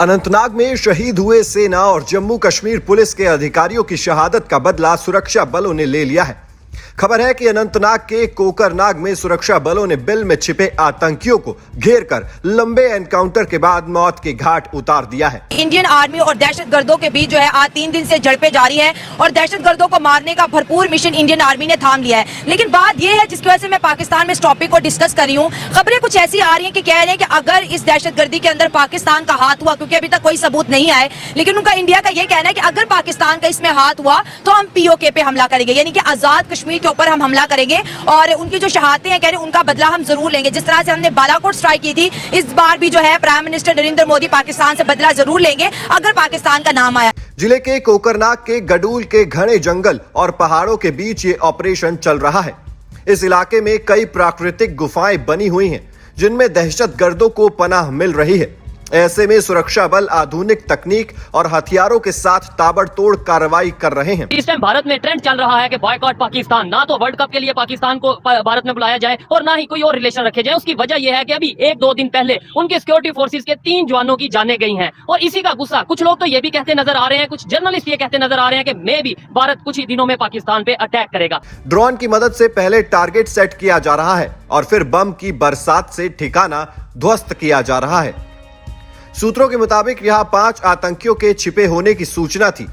अनंतनाग में शहीद हुए सेना और जम्मू कश्मीर पुलिस के अधिकारियों की शहादत का बदला सुरक्षा बलों ने ले लिया है। खबर है कि अनंतनाग के कोकरनाग में सुरक्षा बलों ने बिल में छिपे आतंकियों को घेर कर लंबे एनकाउंटर के बाद मौत के घाट उतार दिया है। इंडियन आर्मी और दहशतगर्दों के बीच जो है आज 3 दिन से झड़पें जारी हैं और दहशतगर्दों को मारने का भरपूर मिशन इंडियन आर्मी ने थाम लिया है। लेकिन बात यह है जिसकी वजह से मैं पाकिस्तान में इस टॉपिक को डिस्कस कर रही हूँ। खबरें कुछ ऐसी आ रही हैं कि कह रहे हैं कि अगर इस दहशतगर्दी के अंदर पाकिस्तान का हाथ हुआ, क्योंकि अभी तक कोई सबूत नहीं आए, लेकिन उनका इंडिया का यह कहना है कि अगर पाकिस्तान का इसमें हाथ हुआ तो हम पीओके पे हमला करेंगे, यानी कि आजाद कश्मीर के ऊपर हम हमला करेंगे और उनकी जो शहादतें हैं कह रहे हैं उनका बदला हम जरूर लेंगे। जिस तरह से हमने बालाकोट स्ट्राइक की थी, इस बार भी जो है प्राइम मिनिस्टर नरेंद्र मोदी पाकिस्तान से बदला जरूर लेंगे अगर पाकिस्तान का नाम आया। जिले के कोकरनाग के गडूल के घने जंगल और पहाड़ों के बीच ये ऑपरेशन चल रहा है। इस इलाके में कई प्राकृतिक गुफाएं बनी हुई हैं जिनमें दहशतगर्दों को पनाह मिल रही है। ऐसे में सुरक्षा बल आधुनिक तकनीक और हथियारों के साथ ताबड़तोड़ कार्रवाई कर रहे हैं। इस टाइम भारत में ट्रेंड चल रहा है कि बॉयकॉट पाकिस्तान, ना तो वर्ल्ड कप के लिए पाकिस्तान को भारत में बुलाया जाए और ना ही कोई और रिलेशन रखे जाए। उसकी वजह यह है कि अभी 1-2 दिन पहले उनके सिक्योरिटी फोर्सेस के 3 जवानों की जानें गई हैं और इसी का गुस्सा कुछ लोग तो ये भी कहते नजर आ रहे हैं, कुछ जर्नलिस्ट ये कहते नजर आ रहे हैं कि मे भी भारत कुछ ही दिनों में पाकिस्तान पे अटैक करेगा। ड्रोन की मदद से पहले टारगेट सेट किया जा रहा है और फिर बम की बरसात से ठिकाना ध्वस्त किया जा रहा है। सूत्रों के मुताबिक यहां 5 आतंकियों के छिपे होने की सूचना थी।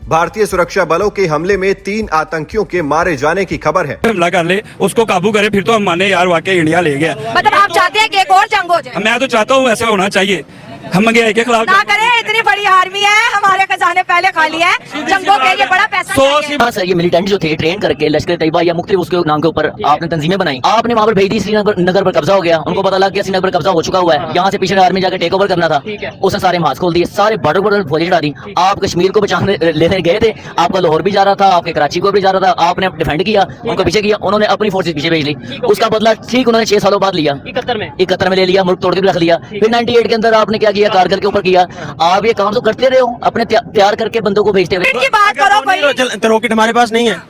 भारतीय सुरक्षा बलों के हमले में 3 आतंकियों के मारे जाने की खबर है। हमला कर ले, उसको काबू करे, फिर तो हम माने यार वाकई इंडिया ले गया। मतलब आप चाहते हैं कि एक और जंग हो जाए? मैं तो चाहता हूँ ऐसा होना चाहिए। हम महंगाई के खिलाफ ना करें, इतनी बड़ी आर्मी है, हमारे खजाने पहले खाली है, जंगों के लिए बड़ा पैसा चाहिए। हाँ सर, ये मिलिटेंट जो थे ट्रेन करके लश्कर तैयबा या मुख्तलिफ उसके नाम के ऊपर आपने तंजीमें बनाई, आपने वहाँ पर भेज दी। श्रीनगर पर कब्जा हो गया, उनको पता लग गया श्रीनगर पर कब्जा हो चुका हुआ है, यहाँ से पीछे आर्मी जाकर टेक ओवर करना था, उसने सारे मास्क खोल दिए, सारे बॉर्डर पर फौजी चढ़ा दी। आप कश्मीर को बचाने लेने गए थे, आपका लाहौर भी जा रहा था, आपके कराची को भी जा रहा था, आपने डिफेंड किया, उनको पीछे किया, उन्होंने अपनी फोर्सेज पीछे भेज ली। उसका बदला ठीक उन्होंने 6 सालों बाद लिया, 71 में ले लिया, मुल्क तोड़ के भी रख लिया। फिर 98 के अंदर आपने क्या किया, कारगिल के ऊपर किया। आप ये काम तो करते रहे हो, अपने तैयार करके बंदों को भेजते हुए। बात करो कोई। रॉकेट हमारे पास नहीं है,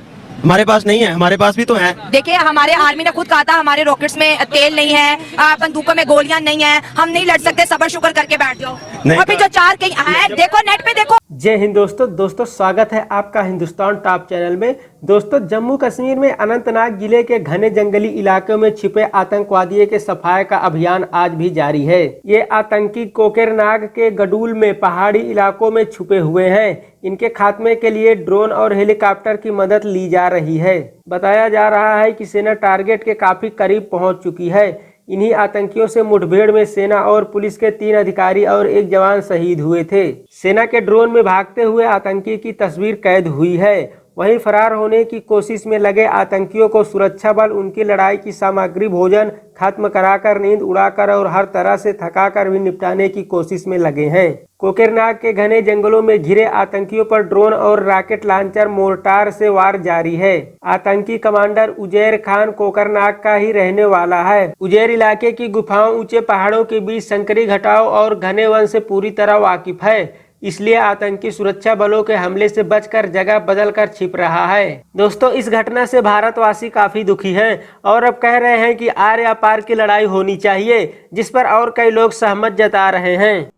हमारे पास नहीं है, हमारे पास भी तो है। देखिए, हमारे आर्मी ने खुद कहा था हमारे रॉकेट्स में तेल नहीं है, बंदूकों में गोलियां नहीं है, हम नहीं लड़ सकते, सबर शुक्र करके बैठ जाओ। अभी जो 4 कहीं है, देखो नेट पे देखो। जय हिंद दोस्तों स्वागत है आपका हिंदुस्तान टॉप चैनल में। दोस्तों, जम्मू कश्मीर में अनंतनाग जिले के घने जंगली इलाकों में छिपे आतंकवादियों के सफाये का अभियान आज भी जारी है। ये आतंकी कोकरनाग के गडूल में पहाड़ी इलाकों में छुपे हुए हैं। इनके खात्मे के लिए ड्रोन और हेलीकॉप्टर की मदद ली जा रही है। बताया जा रहा है कि सेना टारगेट के काफी करीब पहुंच चुकी है। इन्हीं आतंकियों से मुठभेड़ में सेना और पुलिस के 3 अधिकारी और 1 जवान शहीद हुए थे। सेना के ड्रोन में भागते हुए आतंकी की तस्वीर कैद हुई है। वहीं फरार होने की कोशिश में लगे आतंकियों को सुरक्षा बल उनकी लड़ाई की सामग्री, भोजन खत्म कराकर, नींद उड़ाकर और हर तरह से थकाकर भी निपटाने की कोशिश में लगे हैं। कोकरनाग के घने जंगलों में घिरे आतंकियों पर ड्रोन और रॉकेट लॉन्चर, मोर्टार से वार जारी है। आतंकी कमांडर उजैर खान कोकरनाग का ही रहने वाला है। उजैर इलाके की गुफाओं, ऊंचे पहाड़ों के बीच संकरी घटाव और घने वन से पूरी तरह वाकिफ है, इसलिए आतंकी सुरक्षा बलों के हमले से बचकर जगह बदलकर छिप रहा है। दोस्तों, इस घटना से भारतवासी काफी दुखी हैं और अब कह रहे हैं कि आर या पार की लड़ाई होनी चाहिए, जिस पर और कई लोग सहमत जता रहे हैं।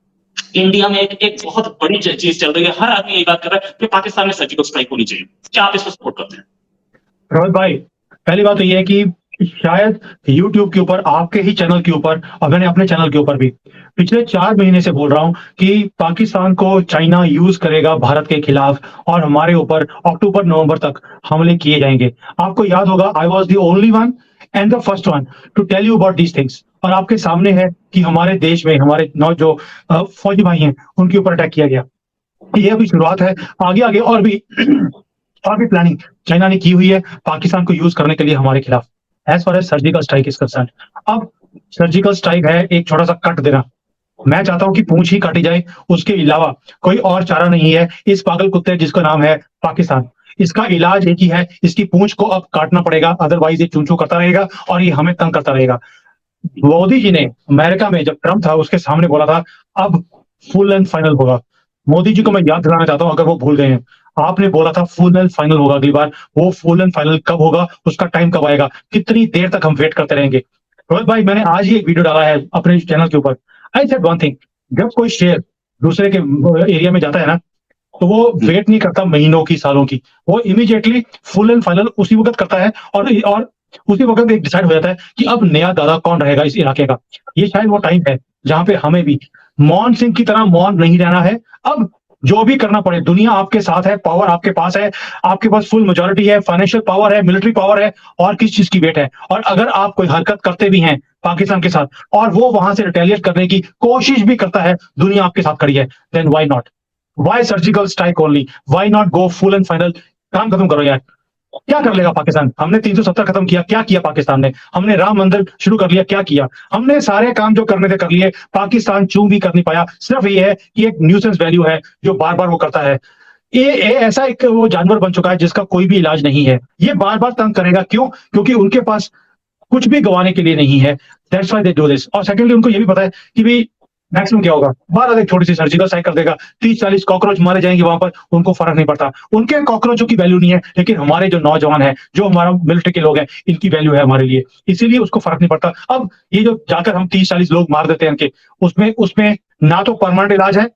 इंडिया में एक बहुत बड़ी चीज चल रही है, हर आदमी यही बात कर रहा है कि पाकिस्तान में सर्जिकल स्ट्राइक होनी चाहिए। क्या आप इसको सपोर्ट करते हैं? रोहित भाई, पहली बात तो ये है कि शायद YouTube के ऊपर, आपके ही चैनल के ऊपर और मैंने अपने चैनल के ऊपर भी पिछले 4 महीने से बोल रहा हूं कि पाकिस्तान को चाइना यूज करेगा भारत के खिलाफ और हमारे ऊपर अक्टूबर-नवंबर तक हमले किए जाएंगे। आपको याद होगा, I was the only one and the first one to tell you about these things. और आपके सामने है कि हमारे देश में हमारे जो फौजी भाई हैं उनके ऊपर अटैक किया गया। ये अभी शुरुआत है, आगे आगे और भी प्लानिंग चाइना ने की हुई है पाकिस्तान को यूज करने के लिए हमारे खिलाफ। As far as surgical strike is concern, अब सर्जिकल स्ट्राइक है एक छोटा सा कट देना। मैं चाहता हूं कि पूंछ ही काटी जाए, उसके अलावा कोई और चारा नहीं है। इस पागल कुत्ते जिसका नाम है पाकिस्तान, इसका इलाज एक ही है, इसकी पूंछ को अब काटना पड़ेगा, अदरवाइज ये चूं चूं करता रहेगा और ये हमें तंग करता रहेगा। मोदी जी ने अमेरिका में जब ट्रम्प था उसके सामने बोला था अब फुल एंड फाइनल होगा। मोदी जी को मैं याद दिलाना चाहता हूं, अगर वो भूल गए हैं, आपने बोला था फुल एंड फाइनल होगा अगली बार। वो फुल एंड फाइनल कब होगा, उसका टाइम कब आएगा, कितनी देर तक हम वेट करते रहेंगे? रोहित भाई, मैंने आज ही एक वीडियो डाला है अपने चैनल के ऊपर। आई सेड वन थिंग, जब कोई शेर दूसरे के एरिया में जाता है ना, तो वो वेट नहीं करता महीनों की, सालों की, वो इमीडिएटली फुल एंड फाइनल उसी वक्त करता है, और उसी वक्त एक डिसाइड हो जाता है कि अब नया दादा कौन रहेगा इस इलाके का। ये शायद वो टाइम है जहां पे हमें भी मौन सिंह की तरह मौन नहीं रहना है। अब जो भी करना पड़े, दुनिया आपके साथ है, पावर आपके पास है, आपके पास फुल मेजोरिटी है, फाइनेंशियल पावर है, मिलिट्री पावर है, और किस चीज की वेट है। और अगर आप कोई हरकत करते भी हैं पाकिस्तान के साथ और वो वहां से रिटेलिएट करने की कोशिश भी करता है, दुनिया आपके साथ खड़ी है, then why not, why surgical strike only, why not go full and final, काम खत्म करो यार। क्या कर लेगा पाकिस्तान? हमने 370 खत्म किया, क्या किया पाकिस्तान ने? हमने राम मंदिर शुरू कर लिया, क्या किया? हमने सारे काम जो करने थे कर लिए, पाकिस्तान चूं भी कर नहीं पाया। सिर्फ ये है कि एक न्यूसेंस वैल्यू है जो बार बार वो करता है। ये ऐसा एक वो जानवर बन चुका है जिसका कोई भी इलाज नहीं है। ये बार बार तंग करेगा, क्यों? क्योंकि उनके पास कुछ भी गंवाने के लिए नहीं है, that's why they do this. और सेकेंडली उनको ये भी पता है कि भाई मैक्सिमम क्या होगा, बाहर एक छोटी सी सर्जिकल स्ट्राइक कर देगा, 30-40 कॉकरोच मारे जाएंगे वहां पर, उनको फर्क नहीं पड़ता। उनके कॉकरोचों की वैल्यू नहीं है, लेकिन हमारे जो नौजवान है, जो हमारा मिलिट्री के लोग हैं, इनकी वैल्यू है हमारे लिए, इसीलिए उसको फर्क नहीं पड़ता। अब ये जो जाकर हम 30-40 लोग मार देते हैं इनके, उसमें ना तो परमानेंट इलाज है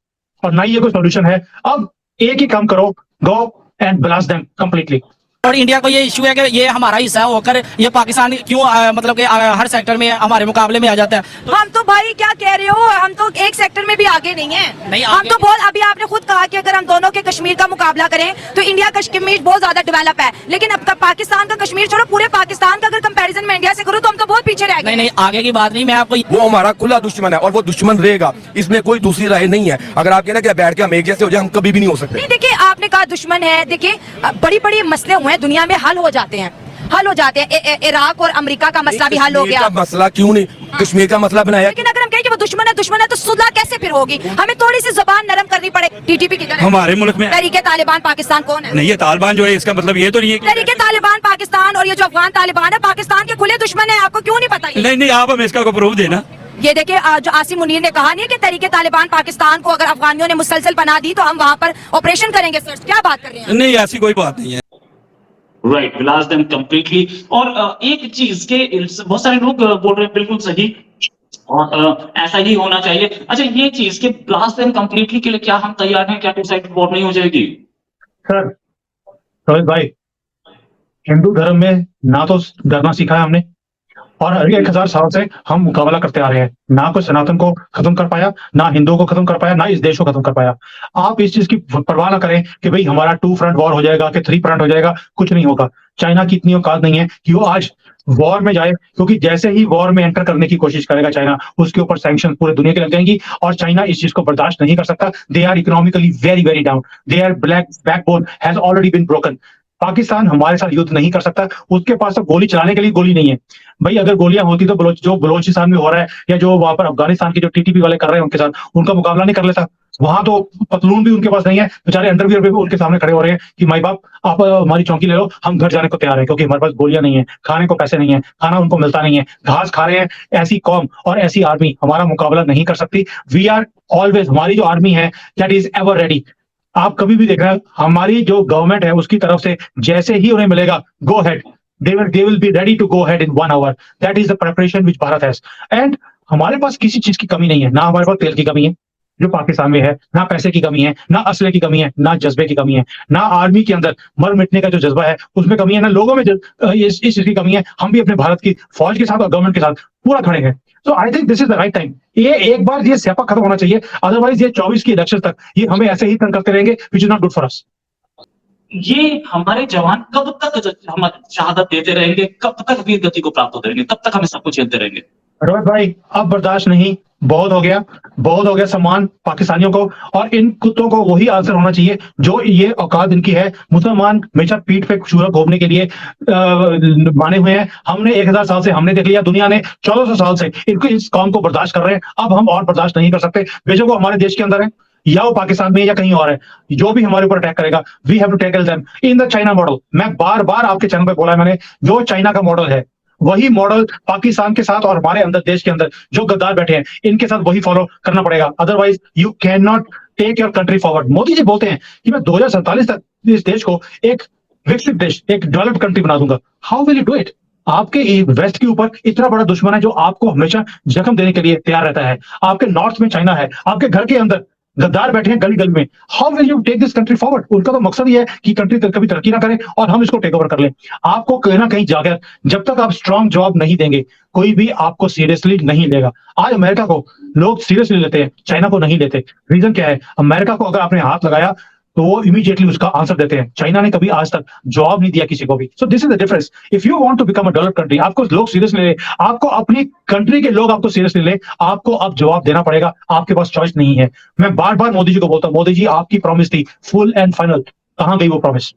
और ना ही ये कोई सोल्यूशन है। अब एक ही काम करो, go and blast them completely. और इंडिया को ये इशू है कि ये हमारा हिस्सा होकर ये पाकिस्तान क्यों मतलब कि हर सेक्टर में हमारे मुकाबले में आ जाता है। हम तो भाई क्या कह रहे हो, हम तो एक सेक्टर में भी आगे नहीं है। नहीं, हम तो बहुत, अभी आपने खुद कहा कि अगर हम दोनों के कश्मीर का मुकाबला करें तो इंडिया कश्मीर बहुत ज्यादा डेवलप है, लेकिन अब पाकिस्तान का कश्मीर छोड़ो, पूरे पाकिस्तान का अगर कंपैरिजन में इंडिया से करूँ तो हम तो बहुत पीछे रह गए। नहीं, आगे की बात नहीं, मैं आपको, वो हमारा खुला दुश्मन है और वो दुश्मन रहेगा, इसमें कोई दूसरी राय नहीं है। अगर आप कहना कि बैठ के हम एक जैसे हो जाए, हम कभी भी नहीं हो सकते। नहीं, देखिए आपने कहा दुश्मन है, देखिए बड़ी बड़ी मसले हुए हैं दुनिया में, हल हो जाते हैं। इराक और अमेरिका का मसला भी हल हो गया। मसला क्यों नहीं कश्मीर का मसला बनाया? लेकिन अगर हम कहें कि वो दुश्मन है तो सुलह कैसे फिर होगी? हमें थोड़ी सी जुबान नरम करनी पड़ेगी। टीटीपी की तरह हमारे मुल्क में तहरीके तालिबान पाकिस्तान कौन है? नहीं, ये तालिबान जो है इसका मतलब ये तो नहीं है कि तहरीके तालिबान पाकिस्तान और ये जो अफगान तालिबान है पाकिस्तान के खुले दुश्मन है। आपको क्यों नहीं पता ये? नहीं, आप हमें इसका प्रूफ देना। ये देखिए जो आसिम मुनीर ने कहा नहीं कि तहरीके तालिबान पाकिस्तान को अगर अफगानियों ने मुसलसल बना दी तो हम वहाँ पर ऑपरेशन करेंगे। सर क्या बात कर रहे हैं? नहीं, ऐसी कोई बात नहीं है। Right, blast them completely. और एक चीज के बहुत सारे लोग बोल रहे हैं बिल्कुल सही, और ऐसा ही होना चाहिए। अच्छा, ये चीज के ब्लास्ट देम कंप्लीटली के लिए क्या हम तैयार हैं? क्या टू साइड वॉर नहीं हो जाएगी? सर रोहित भाई, हिंदू धर्म में ना तो डरना सीखा है हमने, और 1000 साल से हम मुकाबला करते आ रहे हैं। ना कोई सनातन को खत्म कर पाया, ना हिंदुओं को खत्म कर पाया, ना इस देश को खत्म कर पाया। आप इस चीज की परवाह ना करें कि भाई हमारा 2 फ्रंट वॉर हो जाएगा कि 3 फ्रंट हो जाएगा, कुछ नहीं होगा। चाइना की इतनी औकात नहीं है कि वो आज वॉर में जाए, क्योंकि जैसे ही वॉर में एंटर करने की कोशिश करेगा चाइना, उसके ऊपर सैंक्शन पूरे दुनिया के लग जाएंगी, और चाइना इस चीज को बर्दाश्त नहीं कर सकता। They are economically very very down, their backbone has already been broken. Pakistan हमारे साथ युद्ध नहीं कर सकता, उसके पास तो गोली चलाने के लिए गोली नहीं है। भाई अगर गोलियां होती तो जो बलोचिस्तान में हो रहा है, या जो वहां पर अफगानिस्तान के जो टीटीपी वाले कर रहे हैं उनके साथ, उनका मुकाबला नहीं कर लेता। वहां तो पतलून भी उनके पास नहीं है, बेचारे अंडरवियर भी उनके सामने खड़े हो रहे हैं कि माई बाप आप हमारी चौकी ले लो, हम घर जाने को तैयार है, क्योंकि हमारे पास गोलियां नहीं है, खाने को पैसे नहीं है, खाना उनको मिलता नहीं है, घास खा रहे हैं। ऐसी कौम और ऐसी आर्मी हमारा मुकाबला नहीं कर सकती। वी आर ऑलवेज, हमारी जो आर्मी है दैट इज एवर रेडी। आप कभी भी देख रहे हैं हमारी जो गवर्नमेंट है उसकी तरफ से जैसे ही उन्हें मिलेगा, गो head, they will be ready to go ahead in 1 hour. That is the preparation which Bharat has. And हमारे पास किसी चीज की कमी नहीं है, ना हमारे पास तेल की कमी है जो पाकिस्तान में है, ना पैसे की कमी है, ना असले की कमी है, ना जज्बे की कमी है, ना आर्मी के अंदर मर मिटने का जो जज्बा है उसमें कमी है, ना लोगों में इस चीज की कमी है। हम भी अपने भारत की फौज के साथ और गवर्नमेंट के साथ पूरा खड़े हैं। So I think this is the right time. ये एक बार ये स्यापा खत्म होना चाहिए, अदरवाइज ये 24 की इलेक्शन तक ये हमें ऐसे ही तंग करते रहेंगे, which is not good for us. ये हमारे जवान कब तक हम शहादत देते रहेंगे? कब तक वीर गति को प्राप्त होते रहेंगे? तब तक हमें सब कुछ झेलते रहेंगे? रोहित भाई अब बर्दाश्त नहीं, बहुत हो गया सम्मान पाकिस्तानियों को, और इन कुत्तों को वही आंसर होना चाहिए जो ये औकात इनकी है। मुसलमान हमेशा पीठ पे छुरा घोपने के लिए माने हुए हैं। हमने 1000 साल से हमने देख लिया, दुनिया ने 1400 साल से इनको इस कौम को बर्दाश्त कर रहे हैं। अब हम और बर्दाश्त नहीं कर सकते, बेशक वो हमारे देश के अंदर है या वो पाकिस्तान में या कहीं और है, जो भी हमारे ऊपर अटैक करेगा we have to tackle them in the China model. मैं बार बार आपके चैनल पे बोला है मैंने, जो चाइना का मॉडल है वही मॉडल पाकिस्तान के साथ और हमारे अंदर देश के अंदर जो गद्दार बैठे हैं इनके साथ वही फॉलो करना पड़ेगा, otherwise you can not take your country forward. Modi ji बोलते हैं कि मैं 2047 तक इस देश को एक विकसित देश, एक डेवलप्ड कंट्री बना दूंगा। How will you do it? आपके वेस्ट के ऊपर इतना बड़ा दुश्मन है जो आपको हमेशा जख्म देने के लिए तैयार रहता है। आपके नॉर्थ में चाइना है, आपके घर के अंदर गद्दार बैठे हैं गली गली में। How will you take this country forward? उनका तो मकसद ही है कि कंट्री कभी तरक्की ना करे और हम इसको टेक ओवर कर लें। आपको कहीं ना कहीं जाकर जब तक आप स्ट्रांग जवाब नहीं देंगे कोई भी आपको सीरियसली नहीं लेगा। आज अमेरिका को लोग सीरियसली लेते हैं, चाइना को नहीं लेते। रीजन क्या है? अमेरिका को अगर आपने हाथ लगाया तो वो इमीडिएटली उसका आंसर देते हैं। चाइना ने कभी आज तक जवाब नहीं दिया किसी को भी। So this is the difference. If you want to become a developed country, आपको लोग सीरियसली ले, आपको अपनी कंट्री के लोग आपको सीरियसली ले, आपको अब जवाब देना पड़ेगा। आपके पास चॉइस नहीं है। मैं बार बार मोदी जी को बोलता हूं, मोदी जी आपकी प्रॉमिस थी फुल एंड फाइनल, कहां गई वो प्रॉमिस?